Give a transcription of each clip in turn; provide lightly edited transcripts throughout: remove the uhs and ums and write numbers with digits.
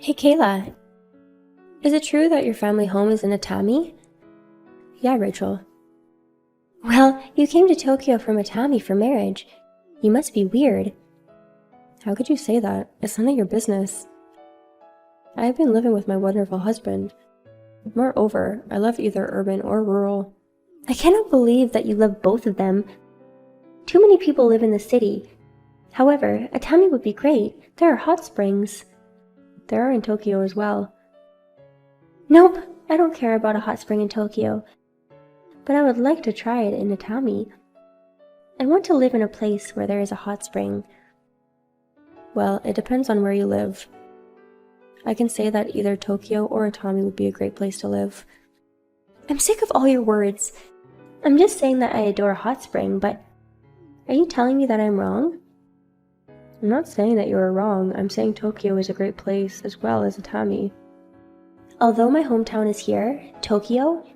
Hey Kayla, is it true that your family home is in Atami? Yeah, Rachel. Well, you came to Tokyo from Atami for marriage. You must be weird. How could you say that? It's none of your business. I have been living with my wonderful husband. Moreover, I love either urban or rural. I cannot believe that you love both of them. Too many people live in the city. However, Atami would be great. There are hot springs. There are in Tokyo as well. Nope, I don't care about a hot spring in Tokyo. But I would like to try it in Atami. I want to live in a place where there is a hot spring. Well, it depends on where you live. I can say that either Tokyo or Atami would be a great place to live. I'm sick of all your words. I'm just saying that I adore a hot spring, but are you telling me that I'm wrong? I'm not saying that you are wrong. I'm saying Tokyo is a great place as well as Atami. Although my hometown is here, Tokyo,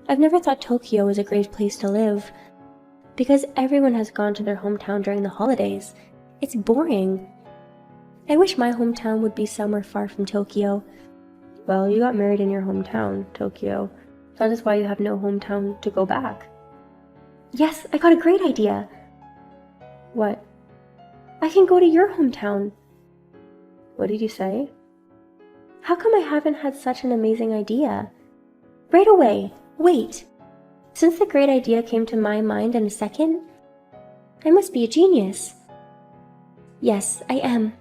I've never thought Tokyo was a great place to live. Because everyone has gone to their hometown during the holidays. It's boring. I wish my hometown would be somewhere far from Tokyo. Well, you got married in your hometown, Tokyo. That is why you have no hometown to go back. Yes, I got a great idea. What? I can go to your hometown. What did you say? How come I haven't had such an amazing idea? Right away. Wait. Since the great idea came to my mind in a second, I must be a genius. Yes, I am.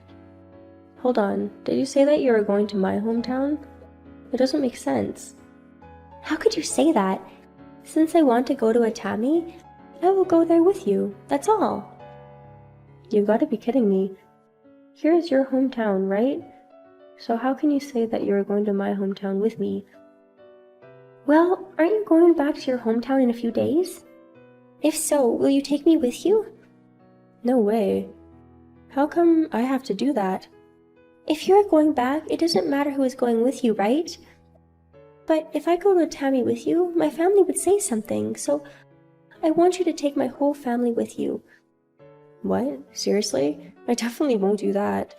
Hold on. Did you say that you were going to my hometown? It doesn't make sense. How could you say that? Since I want to go to Atami, I will go there with you. That's all. You've got to be kidding me. Here is your hometown, right? So how can you say that you are going to my hometown with me? Well, aren't you going back to your hometown in a few days? If so, will you take me with you? No way. How come I have to do that? If you're going back, it doesn't matter who is going with you, right? But if I go to Atami with you, my family would say something, so I want you to take my whole family with you. What? Seriously? I definitely won't do that.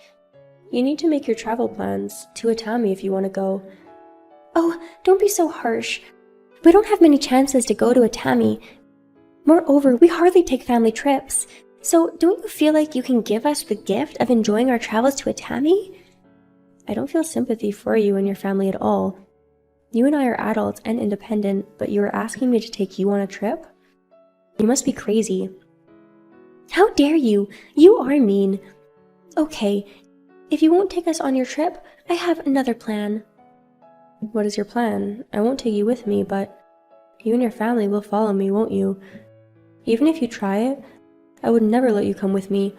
You need to make your travel plans to Atami if you want to go. Oh, don't be so harsh. We don't have many chances to go to Atami. Moreover, we hardly take family trips. So don't you feel like you can give us the gift of enjoying our travels to Atami? I don't feel sympathy for you and your family at all. You and I are adults and independent, but you are asking me to take you on a trip? You must be crazy. How dare you? You are mean. Okay, if you won't take us on your trip, I have another plan. What is your plan? I won't take you with me, but you and your family will follow me, won't you? Even if you try it, I would never let you come with me.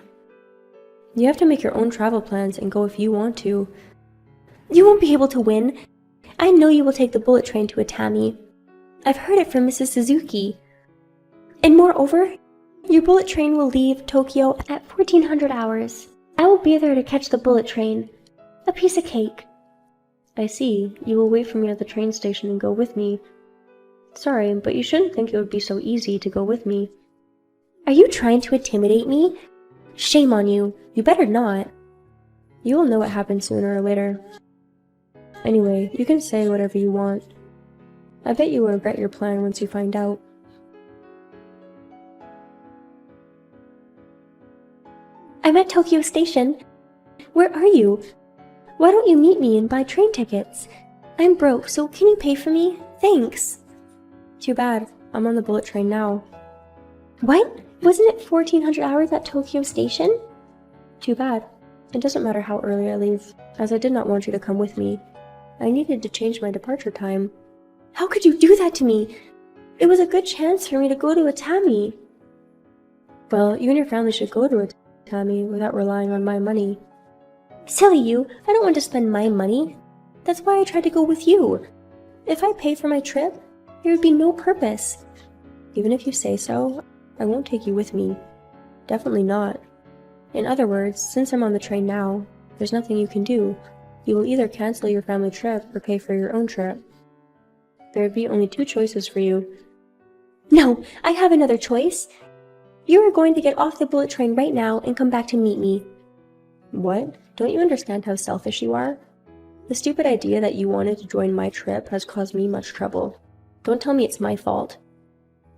You have to make your own travel plans and go if you want to. You won't be able to win. I know you will take the bullet train to Atami. I've heard it from Mrs. Suzuki. And moreover, your bullet train will leave Tokyo at 1400 hours. I will be there to catch the bullet train. A piece of cake. I see. You will wait for me at the train station and go with me. Sorry, but you shouldn't think it would be so easy to go with me. Are you trying to intimidate me? Shame on you. You better not. You will know what happens sooner or later. Anyway, you can say whatever you want. I bet you will regret your plan once you find out. I'm at Tokyo Station. Where are you? Why don't you meet me and buy train tickets? I'm broke, so can you pay for me? Thanks. Too bad. I'm on the bullet train now. What? Wasn't it 1400 hours at Tokyo Station? Too bad. It doesn't matter how early I leave, as I did not want you to come with me. I needed to change my departure time. How could you do that to me? It was a good chance for me to go to Atami. Well, you and your family should go to Atami without relying on my money. Silly you, I don't want to spend my money. That's why I tried to go with you. If I pay for my trip, there would be no purpose. Even if you say so, I won't take you with me. Definitely not. In other words, since I'm on the train now, there's nothing you can do. You will either cancel your family trip or pay for your own trip. There would be only two choices for you. No, I have another choice. You are going to get off the bullet train right now and come back to meet me. What? Don't you understand how selfish you are? The stupid idea that you wanted to join my trip has caused me much trouble. Don't tell me it's my fault.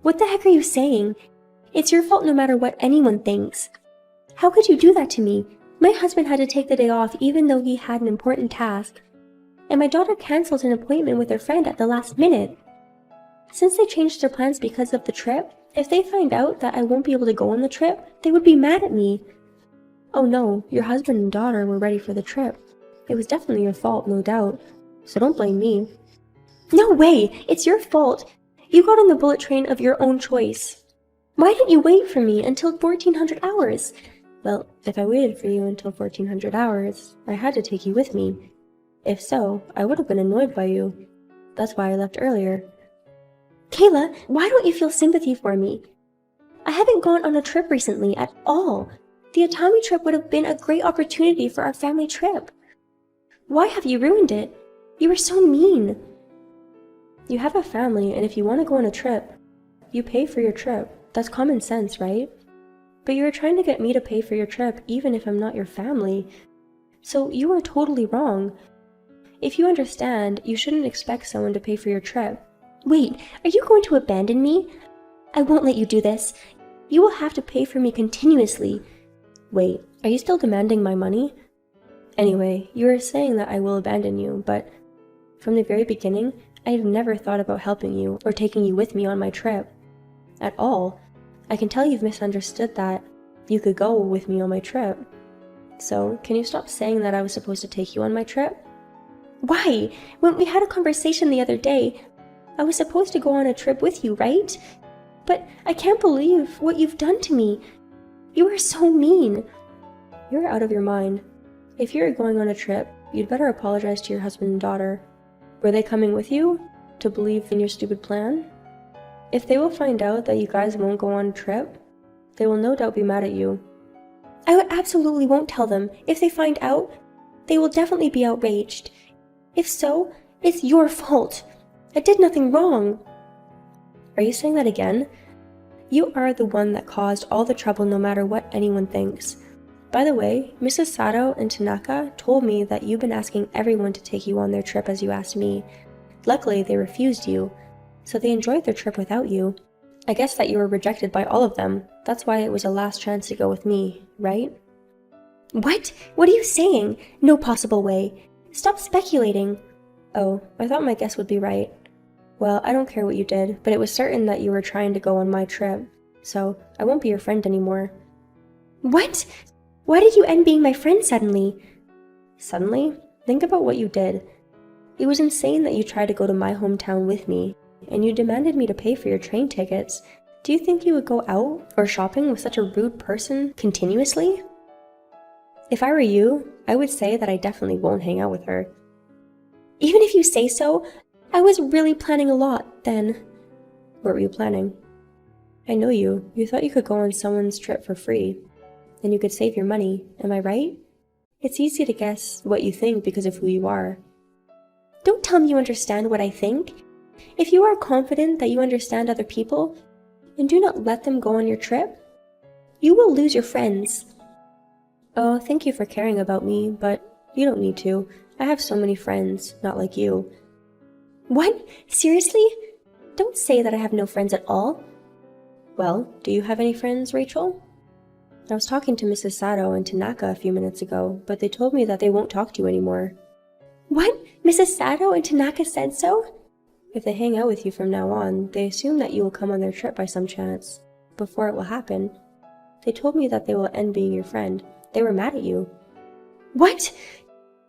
What the heck are you saying? It's your fault no matter what anyone thinks. How could you do that to me? My husband had to take the day off even though he had an important task. And my daughter canceled an appointment with her friend at the last minute. Since they changed their plans because of the trip, if they find out that I won't be able to go on the trip, they would be mad at me. Oh no, your husband and daughter were ready for the trip. It was definitely your fault, no doubt. So don't blame me. No way! It's your fault! You got on the bullet train of your own choice. Why didn't you wait for me until 1400 hours? Well, if I waited for you until 1400 hours, I had to take you with me. If so, I would have been annoyed by you. That's why I left earlier. Kayla, why don't you feel sympathy for me? I haven't gone on a trip recently at all. The Atami trip would have been a great opportunity for our family trip. Why have you ruined it? You were so mean. You have a family, and if you want to go on a trip, you pay for your trip. That's common sense, right? But you are trying to get me to pay for your trip even if I'm not your family. So you are totally wrong. If you understand, you shouldn't expect someone to pay for your trip. Wait, are you going to abandon me? I won't let you do this. You will have to pay for me continuously. Wait, are you still demanding my money? Anyway, you are saying that I will abandon you, but from the very beginning, I have never thought about helping you or taking you with me on my trip. At all. I can tell you've misunderstood that you could go with me on my trip. So, can you stop saying that I was supposed to take you on my trip? Why? When we had a conversation the other day, I was supposed to go on a trip with you, right? But I can't believe what you've done to me. You are so mean. You're out of your mind. If you're going on a trip, you'd better apologize to your husband and daughter. Were they coming with you to believe in your stupid plan? If they will find out that you guys won't go on a trip, they will no doubt be mad at you. I absolutely won't tell them. If they find out, they will definitely be outraged. If so, it's your fault. I did nothing wrong. Are you saying that again? You are the one that caused all the trouble no matter what anyone thinks. By the way, Mrs. Sato and Tanaka told me that you've been asking everyone to take you on their trip as you asked me. Luckily, they refused you, so they enjoyed their trip without you. I guess that you were rejected by all of them. That's why it was a last chance to go with me, right? What? What are you saying? No possible way. Stop speculating. Oh, I thought my guess would be right. Well, I don't care what you did, but it was certain that you were trying to go on my trip, so I won't be your friend anymore. What? Why did you end being my friend suddenly? Suddenly? Think about what you did. It was insane that you tried to go to my hometown with me, and you demanded me to pay for your train tickets. Do you think you would go out or shopping with such a rude person continuously? If I were you, I would say that I definitely won't hang out with her. Even if you say so, I was really planning a lot then. What were you planning? I know you. You thought you could go on someone's trip for free. Then you could save your money, am I right? It's easy to guess what you think because of who you are. Don't tell me you understand what I think. If you are confident that you understand other people, and do not let them go on your trip, you will lose your friends. Oh, thank you for caring about me, but you don't need to. I have so many friends, not like you. What? Seriously? Don't say that I have no friends at all. Well, do you have any friends, Rachel? I was talking to Mrs. Sato and Tanaka a few minutes ago, but they told me that they won't talk to you anymore. What? Mrs. Sato and Tanaka said so? If they hang out with you from now on, they assume that you will come on their trip by some chance, before it will happen. They told me that they will end being your friend. They were mad at you. What?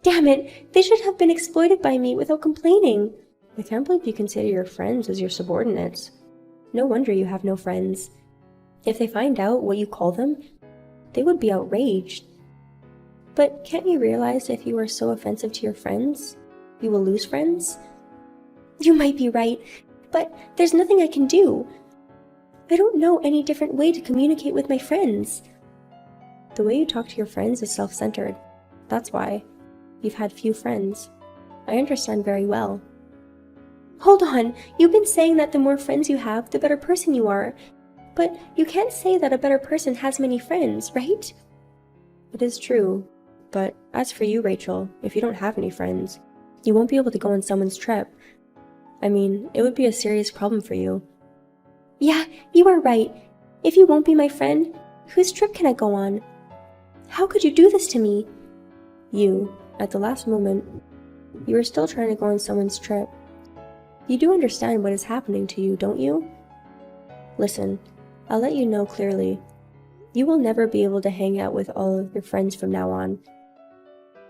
Damn it, they should have been exploited by me without complaining. I can't believe you consider your friends as your subordinates. No wonder you have no friends. If they find out what you call them, they would be outraged. But can't you realize if you are so offensive to your friends, you will lose friends? You might be right, but there's nothing I can do. I don't know any different way to communicate with my friends. The way you talk to your friends is self-centered. That's why. You've had few friends. I understand very well. Hold on, you've been saying that the more friends you have, the better person you are. But you can't say that a better person has many friends, right? It is true. But as for you, Rachel, if you don't have any friends, You won't be able to go on someone's trip. I mean, it would be a serious problem for you. Yeah, you are right. If you won't be my friend, whose trip can I go on? How could you do this to me? You, at the last moment, you were still trying to go on someone's trip. You do understand what is happening to you, don't you? Listen, I'll let you know clearly. You will never be able to hang out with all of your friends from now on.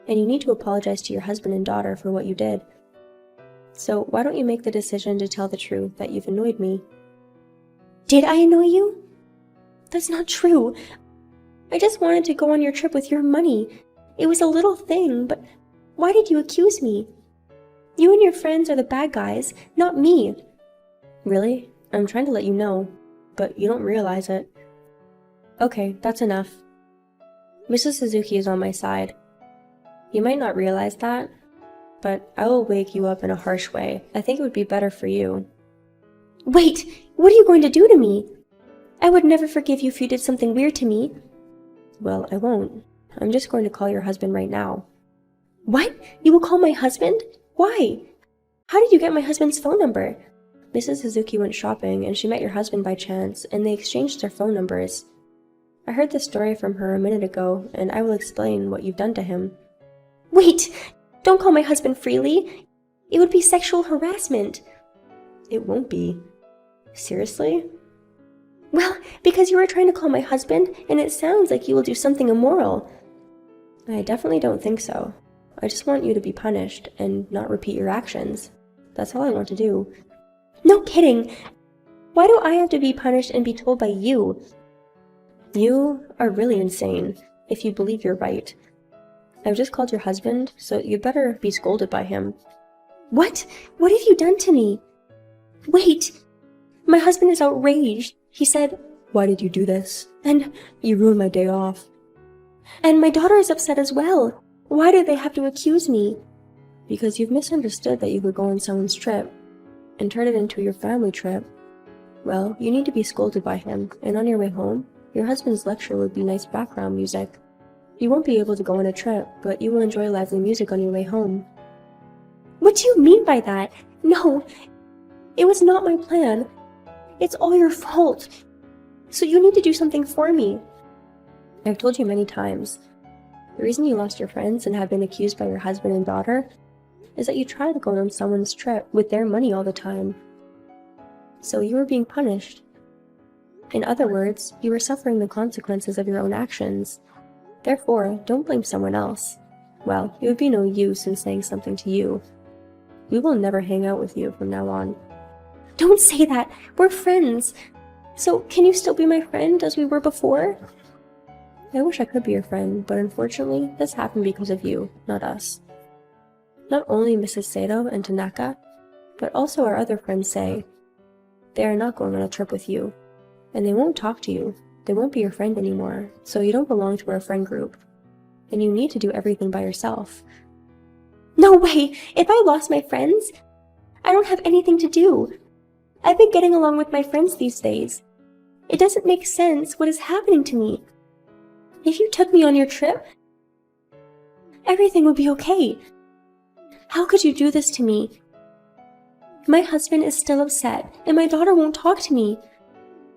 And you need to apologize to your husband and daughter for what you did. So why don't you make the decision to tell the truth that you've annoyed me? Did I annoy you? That's not true. I just wanted to go on your trip with your money. It was a little thing, but why did you accuse me? You and your friends are the bad guys, not me. Really? I'm trying to let you know, but you don't realize it. Okay, that's enough. Mrs. Suzuki is on my side. You might not realize that, but I will wake you up in a harsh way. I think it would be better for you. Wait! What are you going to do to me? I would never forgive you if you did something weird to me. Well, I won't. I'm just going to call your husband right now. What? You will call my husband? Why? How did you get my husband's phone number? Mrs. Suzuki went shopping and she met your husband by chance, and they exchanged their phone numbers. I heard the story from her a minute ago, and I will explain what you've done to him. Wait! Don't call my husband freely. It would be sexual harassment. It won't be. Seriously? Well, because you were trying to call my husband, and it sounds like you will do something immoral. I definitely don't think so. I just want you to be punished and not repeat your actions. That's all I want to do. No kidding! Why do I have to be punished and be told by you? You are really insane, if you believe you're right. I've just called your husband, so you'd better be scolded by him. What? What have you done to me? Wait! My husband is outraged. He said, "Why did you do this? And you ruined my day off." And my daughter is upset as well. Why do they have to accuse me? Because you've misunderstood that you could go on someone's trip and turn it into your family trip. Well, you need to be scolded by him, and on your way home, your husband's lecture would be nice background music. You won't be able to go on a trip, but you will enjoy lively music on your way home. What do you mean by that? No, it was not my plan. It's all your fault. So you need to do something for me. I've told you many times. The reason you lost your friends and have been accused by your husband and daughter is that you tried to go on someone's trip with their money all the time. So you were being punished. In other words, you were suffering the consequences of your own actions. Therefore, don't blame someone else. Well, it would be no use in saying something to you. We will never hang out with you from now on. Don't say that! We're friends! So, can you still be my friend as we were before? I wish I could be your friend, but unfortunately, this happened because of you, not us. Not only Mrs. Sato and Tanaka, but also our other friends say they are not going on a trip with you, and they won't talk to you. They won't be your friend anymore, so you don't belong to our friend group, and you need to do everything by yourself. No way! If I lost my friends, I don't have anything to do. I've been getting along with my friends these days. It doesn't make sense what is happening to me. If you took me on your trip, everything would be okay. How could you do this to me? My husband is still upset, and my daughter won't talk to me.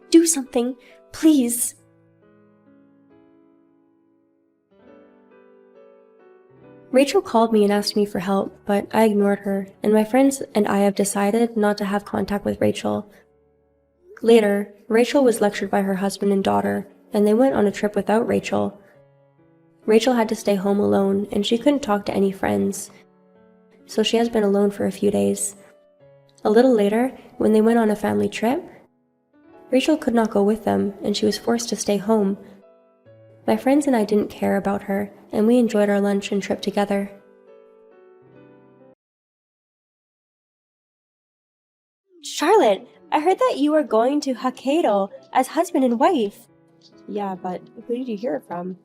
Do something, please. Rachel called me and asked me for help, but I ignored her, and my friends and I have decided not to have contact with Rachel. Later, Rachel was lectured by her husband and daughter, and they went on a trip without Rachel. Rachel had to stay home alone, and she couldn't talk to any friends, so she has been alone for a few days. A little later, when they went on a family trip, Rachel could not go with them, and she was forced to stay home. My friends and I didn't care about her, and we enjoyed our lunch and trip together. Charlotte, I heard that you are going to Hokkaido as husband and wife. Yeah, but who did you hear it from?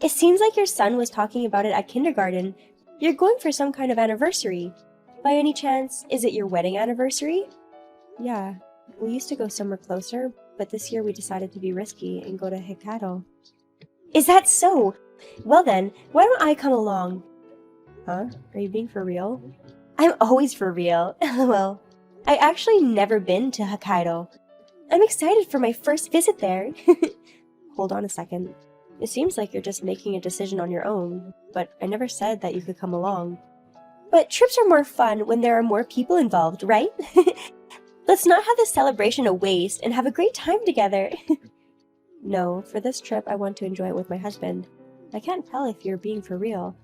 It seems like your son was talking about it at kindergarten. You're going for some kind of anniversary. By any chance, is it your wedding anniversary? Yeah, we used to go somewhere closer, but this year we decided to be risky and go to Hokkaido. Is that so? Well then, why don't I come along? Huh? Are you being for real? I'm always for real. LOL. I actually never been to Hokkaido. I'm excited for my first visit there. Hold on a second. It seems like you're just making a decision on your own, but I never said that you could come along. But trips are more fun when there are more people involved, right? Let's not have the celebration a waste and have a great time together. No, for this trip I want to enjoy it with my husband. I can't tell if you're being for real,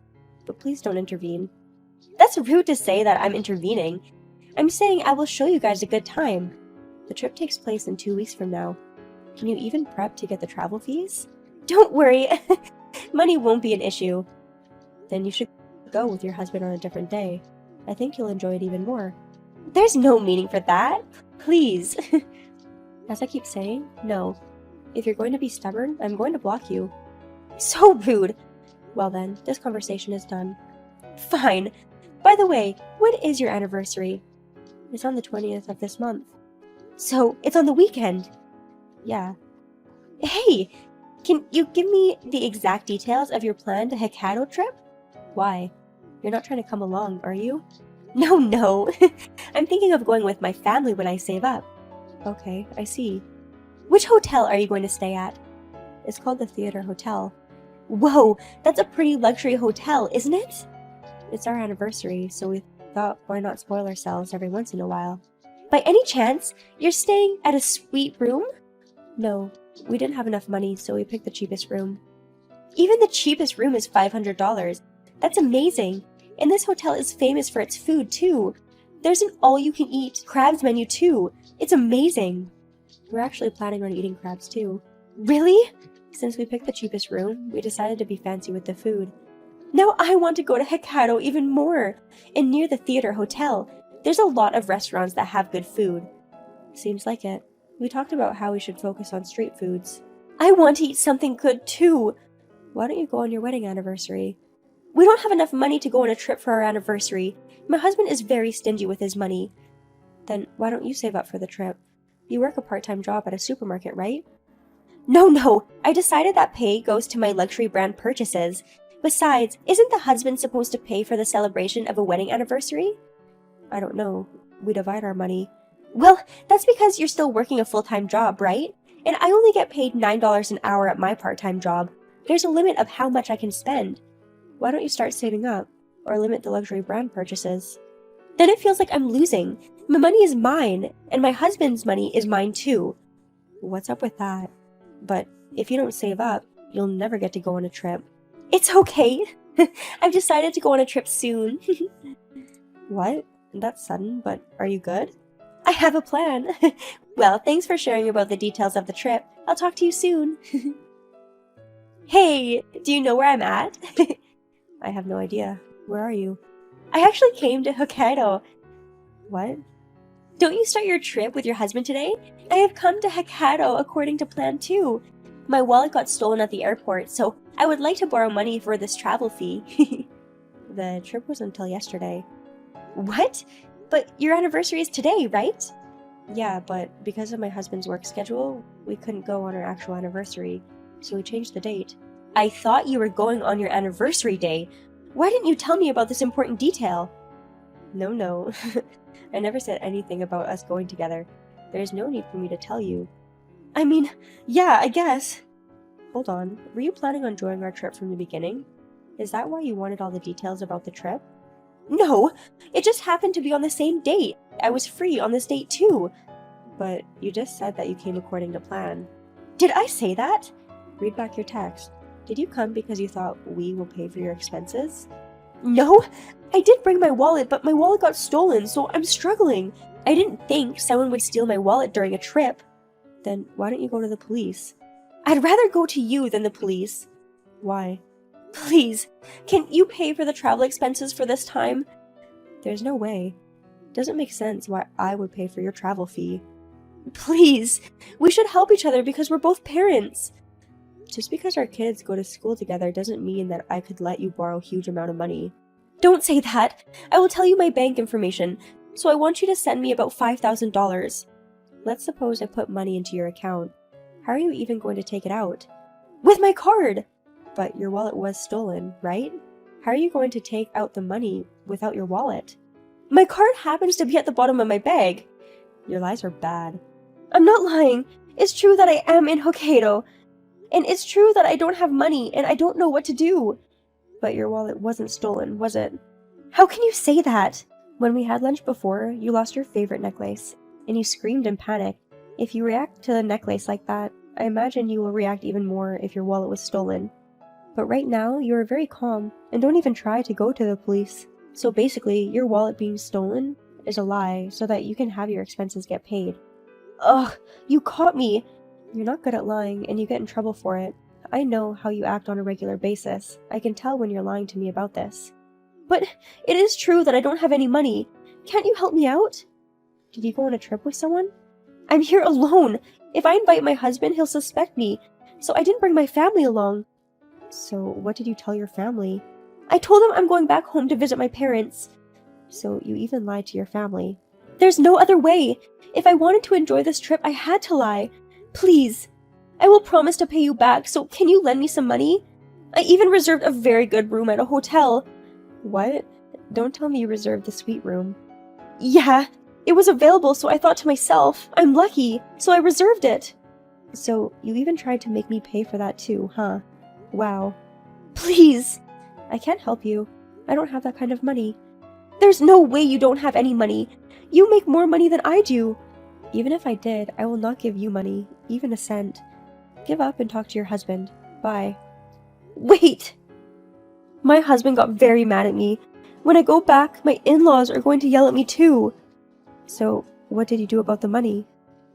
but please don't intervene. That's rude to say that I'm intervening. I'm saying I will show you guys a good time. The trip takes place in 2 weeks from now. Can you even prep to get the travel fees? Don't worry, money won't be an issue. Then you should go with your husband on a different day. I think you'll enjoy it even more. There's no meaning for that. Please. As I keep saying, no. If you're going to be stubborn, I'm going to block you. So rude. Well then, this conversation is done. Fine. By the way, when is your anniversary? It's on the 20th of this month. So, it's on the weekend. Yeah. Hey! Can you give me the exact details of your planned Hokkaido trip? Why? You're not trying to come along, are you? No. I'm thinking of going with my family when I save up. Okay, I see. Which hotel are you going to stay at? It's called the Theater Hotel. Whoa, that's a pretty luxury hotel, isn't it? It's our anniversary, so we thought why not spoil ourselves every once in a while. By any chance, you're staying at a suite room? No, we didn't have enough money, so we picked the cheapest room. Even the cheapest room is $500. That's amazing. And this hotel is famous for its food, too. There's an all-you-can-eat crabs menu, too. It's amazing. We're actually planning on eating crabs, too. Really? Since we picked the cheapest room, we decided to be fancy with the food. Now I want to go to Hokkaido even more. And near the Theater Hotel, there's a lot of restaurants that have good food. Seems like it. We talked about how we should focus on street foods. I want to eat something good, too. Why don't you go on your wedding anniversary? We don't have enough money to go on a trip for our anniversary. My husband is very stingy with his money. Then why don't you save up for the trip? You work a part-time job at a supermarket, right? No. I decided that pay goes to my luxury brand purchases. Besides, isn't the husband supposed to pay for the celebration of a wedding anniversary? I don't know. We divide our money. Well, that's because you're still working a full-time job, right? And I only get paid $9 an hour at my part-time job. There's a limit of how much I can spend. Why don't you start saving up? Or limit the luxury brand purchases? Then it feels like I'm losing. My money is mine, and my husband's money is mine too. What's up with that? But if you don't save up, you'll never get to go on a trip. It's okay. I've decided to go on a trip soon. What? That's sudden, but are you good? I have a plan. Well, thanks for sharing about the details of the trip. I'll talk to you soon. Hey, do you know where I'm at? I have no idea. Where are you? I actually came to Hokkaido. What? Don't you start your trip with your husband today? I have come to Hokkaido according to plan too. My wallet got stolen at the airport, so I would like to borrow money for this travel fee. The trip was until yesterday. What? But your anniversary is today, right? Yeah, but because of my husband's work schedule, we couldn't go on our actual anniversary, so we changed the date. I thought you were going on your anniversary day. Why didn't you tell me about this important detail? No. I never said anything about us going together. There's no need for me to tell you. I mean, yeah, I guess. Hold on, were you planning on joining our trip from the beginning? Is that why you wanted all the details about the trip? No, it just happened to be on the same date. I was free on this date too. But you just said that you came according to plan. Did I say that? Read back your text. Did you come because you thought we will pay for your expenses? No, I did bring my wallet, but my wallet got stolen, so I'm struggling. I didn't think someone would steal my wallet during a trip. Then why don't you go to the police? I'd rather go to you than the police. Why? Please, can you pay for the travel expenses for this time? There's no way. Doesn't make sense why I would pay for your travel fee. Please, we should help each other because we're both parents. Just because our kids go to school together doesn't mean that I could let you borrow a huge amount of money. Don't say that. I will tell you my bank information, so I want you to send me about $5,000. Let's suppose I put money into your account. How are you even going to take it out? With my card! But your wallet was stolen, right? How are you going to take out the money without your wallet? My card happens to be at the bottom of my bag. Your lies are bad. I'm not lying. It's true that I am in Hokkaido. And it's true that I don't have money and I don't know what to do. But your wallet wasn't stolen, was it? How can you say that? When we had lunch before, you lost your favorite necklace, and you screamed in panic. If you react to the necklace like that, I imagine you will react even more if your wallet was stolen. But right now, you are very calm, and don't even try to go to the police. So basically, your wallet being stolen is a lie so that you can have your expenses get paid. Ugh, you caught me! You're not good at lying, and you get in trouble for it. I know how you act on a regular basis. I can tell when you're lying to me about this. But it is true that I don't have any money. Can't you help me out? Did you go on a trip with someone? I'm here alone. If I invite my husband, he'll suspect me. So I didn't bring my family along. So what did you tell your family? I told them I'm going back home to visit my parents. So you even lied to your family. There's no other way. If I wanted to enjoy this trip, I had to lie. Please. I will promise to pay you back, so can you lend me some money? I even reserved a very good room at a hotel. What? Don't tell me you reserved the suite room. Yeah, it was available, so I thought to myself, I'm lucky, so I reserved it. So you even tried to make me pay for that too, huh? Wow. Please! I can't help you. I don't have that kind of money. There's no way you don't have any money. You make more money than I do. Even if I did, I will not give you money, even a cent. Give up and talk to your husband. Bye. Wait! My husband got very mad at me. When I go back, my in-laws are going to yell at me too. So, what did you do about the money?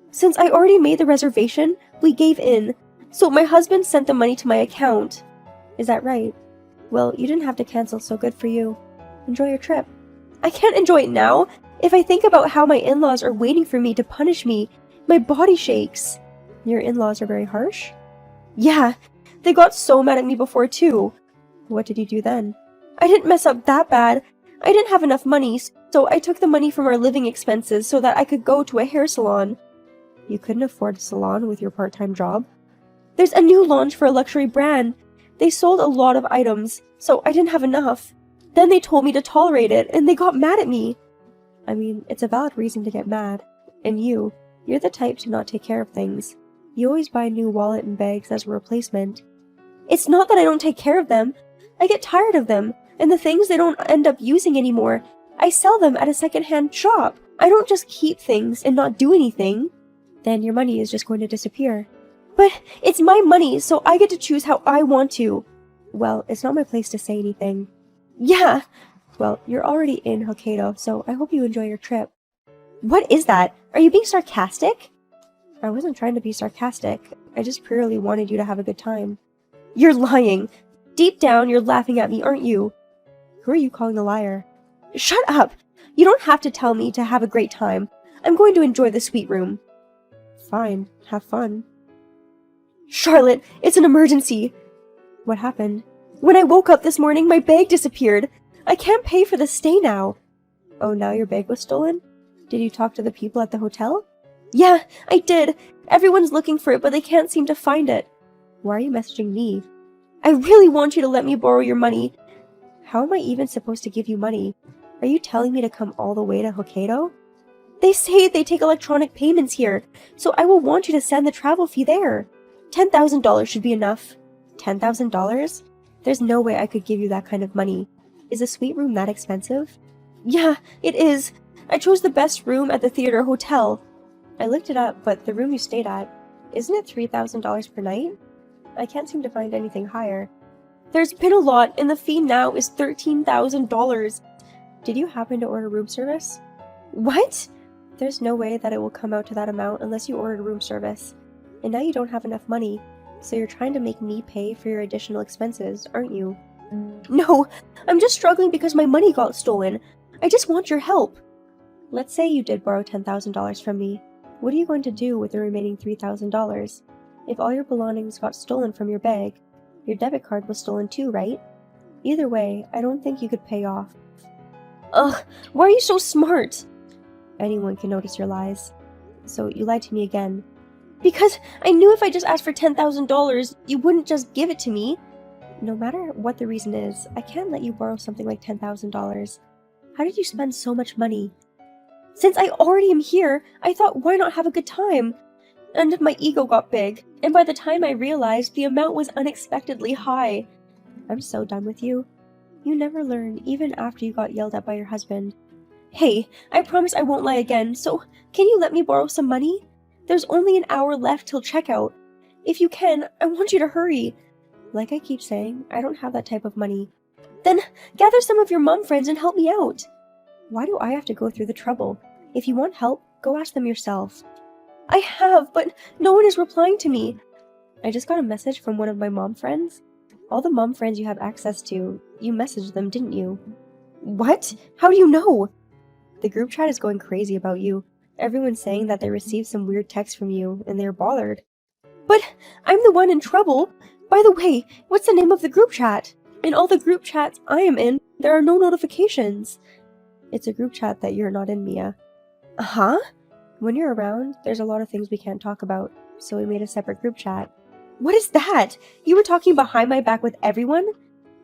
Since I already made the reservation, we gave in. So my husband sent the money to my account. Is that right? Well, you didn't have to cancel, so good for you. Enjoy your trip. I can't enjoy it now. If I think about how my in-laws are waiting for me to punish me, my body shakes. Your in-laws are very harsh? Yeah, they got so mad at me before too. What did you do then? I didn't mess up that bad. I didn't have enough money, so I took the money from our living expenses so that I could go to a hair salon. You couldn't afford a salon with your part-time job? There's a new launch for a luxury brand. They sold a lot of items, so I didn't have enough. Then they told me to tolerate it, and they got mad at me. I mean, it's a valid reason to get mad. And you're the type to not take care of things. You always buy a new wallet and bags as a replacement. It's not that I don't take care of them. I get tired of them, and the things they don't end up using anymore, I sell them at a second-hand shop. I don't just keep things and not do anything. Then your money is just going to disappear. But it's my money, so I get to choose how I want to. Well, it's not my place to say anything. Yeah. Well, you're already in Hokkaido, so I hope you enjoy your trip. What is that? Are you being sarcastic? I wasn't trying to be sarcastic. I just purely wanted you to have a good time. You're lying. Deep down, you're laughing at me, aren't you? Who are you calling a liar? Shut up! You don't have to tell me to have a great time. I'm going to enjoy the suite room. Fine, have fun. Charlotte, it's an emergency! What happened? When I woke up this morning, my bag disappeared. I can't pay for the stay now. Oh, now your bag was stolen? Did you talk to the people at the hotel? Yeah, I did. Everyone's looking for it, but they can't seem to find it. Why are you messaging me? I really want you to let me borrow your money. How am I even supposed to give you money? Are you telling me to come all the way to Hokkaido? They say they take electronic payments here, so I will want you to send the travel fee there. $10,000 should be enough. $10,000? There's no way I could give you that kind of money. Is a suite room that expensive? Yeah, it is. I chose the best room at the theater hotel. I looked it up, but the room you stayed at, isn't it $3,000 per night? I can't seem to find anything higher. There's been a lot, and the fee now is $13,000. Did you happen to order room service? What? There's no way that it will come out to that amount unless you ordered room service. And now you don't have enough money, so you're trying to make me pay for your additional expenses, aren't you? No, I'm just struggling because my money got stolen. I just want your help. Let's say you did borrow $10,000 from me. What are you going to do with the remaining $3,000? If all your belongings got stolen from your bag, your debit card was stolen too, right? Either way, I don't think you could pay off. Ugh, why are you so smart? Anyone can notice your lies. So you lied to me again. Because I knew if I just asked for $10,000, you wouldn't just give it to me. No matter what the reason is, I can't let you borrow something like $10,000. How did you spend so much money? Since I already am here, I thought, why not have a good time? And my ego got big, and by the time I realized, the amount was unexpectedly high. I'm so done with you. You never learn, even after you got yelled at by your husband. Hey, I promise I won't lie again, so can you let me borrow some money? There's only an hour left till checkout. If you can, I want you to hurry. Like I keep saying, I don't have that type of money. Then gather some of your mom friends and help me out. Why do I have to go through the trouble? If you want help, go ask them yourself. I have, but no one is replying to me. I just got a message from one of my mom friends. All the mom friends you have access to, you messaged them, didn't you? What? How do you know? The group chat is going crazy about you. Everyone's saying that they received some weird text from you, and they're bothered. But I'm the one in trouble! By the way, what's the name of the group chat? In all the group chats I am in, there are no notifications. It's a group chat that you're not in, Mia. Huh? When you're around, there's a lot of things we can't talk about, so we made a separate group chat. What is that? You were talking behind my back with everyone?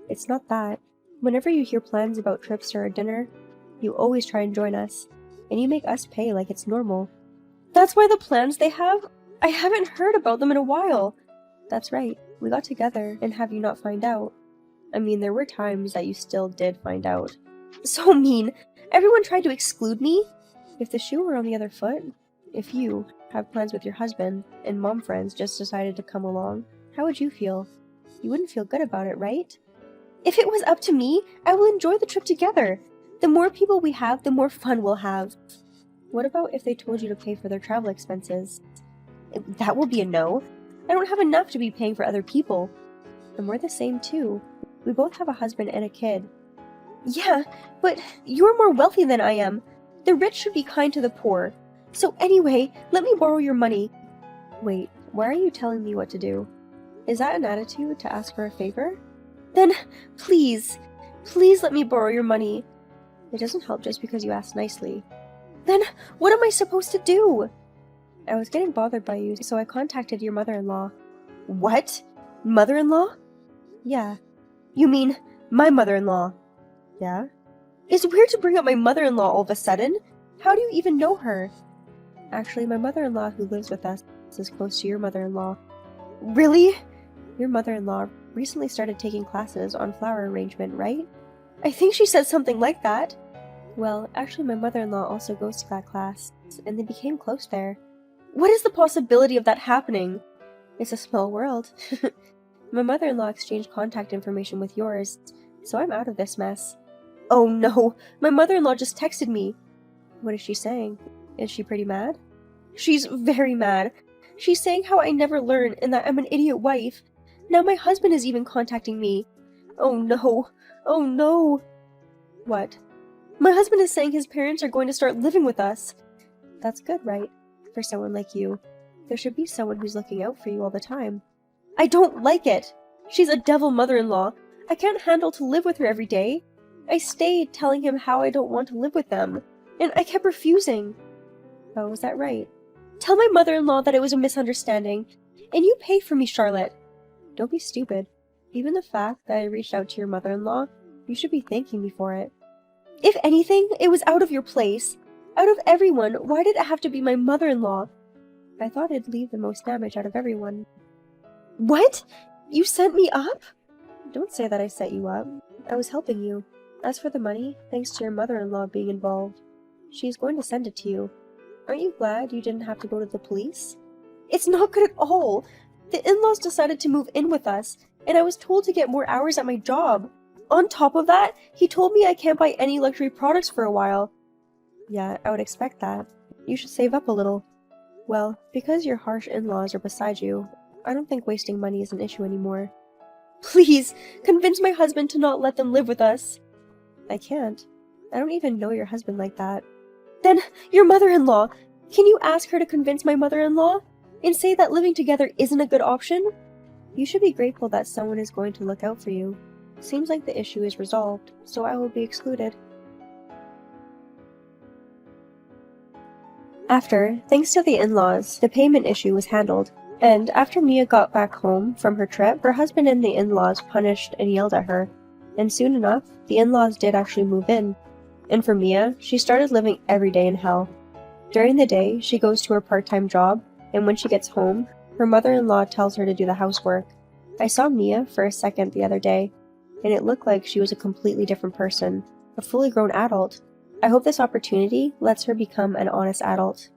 It's not that. Whenever you hear plans about trips or a dinner, you always try and join us, and you make us pay like it's normal. That's why the plans they have? I haven't heard about them in a while. That's right, we got together and have you not find out. I mean, there were times that you still did find out. So mean! Everyone tried to exclude me? If the shoe were on the other foot, if you have plans with your husband and mom friends just decided to come along, how would you feel? You wouldn't feel good about it, right? If it was up to me, I will enjoy the trip together. The more people we have, the more fun we'll have. What about if they told you to pay for their travel expenses? That will be a no. I don't have enough to be paying for other people. And we're the same too. We both have a husband and a kid. Yeah, but you're more wealthy than I am. The rich should be kind to the poor. So anyway, let me borrow your money. Wait, why are you telling me what to do? Is that an attitude to ask for a favor? Then, please let me borrow your money. It doesn't help just because you ask nicely. Then, what am I supposed to do? I was getting bothered by you, so I contacted your mother-in-law. What? Mother-in-law? Yeah. You mean, my mother-in-law? Yeah? It's weird to bring up my mother-in-law all of a sudden. How do you even know her? Actually, my mother-in-law who lives with us is close to your mother-in-law. Really? Your mother-in-law recently started taking classes on flower arrangement, right? I think she said something like that. Well, actually my mother-in-law also goes to that class, and they became close there. What is the possibility of that happening? It's a small world. My mother-in-law exchanged contact information with yours, so I'm out of this mess. Oh no, my mother-in-law just texted me. What is she saying? Is she pretty mad? She's very mad. She's saying how I never learn and that I'm an idiot wife. Now my husband is even contacting me. Oh no. Oh no. What? My husband is saying his parents are going to start living with us. That's good, right? For someone like you. There should be someone who's looking out for you all the time. I don't like it. She's a devil mother-in-law. I can't handle to live with her every day. I stayed telling him how I don't want to live with them, and I kept refusing. Oh, is that right? Tell my mother-in-law that it was a misunderstanding, and you pay for me, Charlotte. Don't be stupid. Even the fact that I reached out to your mother-in-law, you should be thanking me for it. If anything, it was out of your place. Out of everyone, why did it have to be my mother-in-law? I thought it'd leave the most damage out of everyone. What? You sent me up? Don't say that I set you up. I was helping you. As for the money, thanks to your mother-in-law being involved, she's going to send it to you. Aren't you glad you didn't have to go to the police? It's not good at all. The in-laws decided to move in with us, and I was told to get more hours at my job. On top of that, he told me I can't buy any luxury products for a while. Yeah, I would expect that. You should save up a little. Well, because your harsh in-laws are beside you, I don't think wasting money is an issue anymore. Please, convince my husband to not let them live with us. I can't. I don't even know your husband like that. Then, your mother-in-law! Can you ask her to convince my mother-in-law? And say that living together isn't a good option? You should be grateful that someone is going to look out for you. Seems like the issue is resolved, so I will be excluded. After, thanks to the in-laws, the payment issue was handled, and after Mia got back home from her trip, her husband and the in-laws punished and yelled at her, and soon enough, the in-laws did actually move in. And for Mia, she started living every day in hell. During the day, she goes to her part-time job, and when she gets home, her mother-in-law tells her to do the housework. I saw Mia for a second the other day, and it looked like she was a completely different person, a fully grown adult. I hope this opportunity lets her become an honest adult.